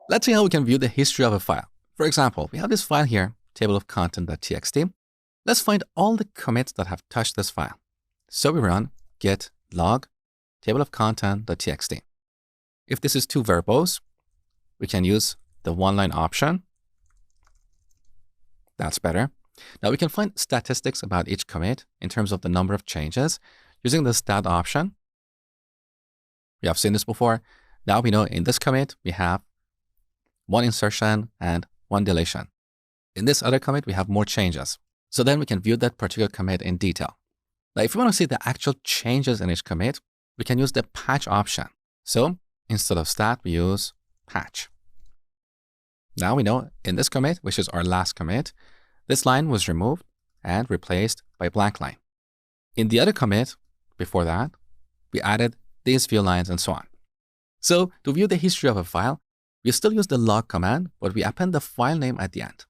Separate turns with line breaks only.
Let's see how we can view the history of a file. For example, we have this file here, table of content.txt. Let's find all the commits that have touched this file. So we run git log table of content.txt. If this is too verbose, we can use the one-line option. That's better. Now we can find statistics about each commit in terms of the number of changes using the stat option. We have seen this before. Now we know in this commit, we have one insertion and one deletion. In this other commit, we have more changes. So then we can view that particular commit in detail. Now, if we want to see the actual changes in each commit, we can use the patch option. So instead of stat, we use patch. Now we know in this commit, which is our last commit, this line was removed and replaced by a blank line. In the other commit, before that, we added these few lines and so on. So to view the history of a file, we still use the log command, but we append the file name at the end.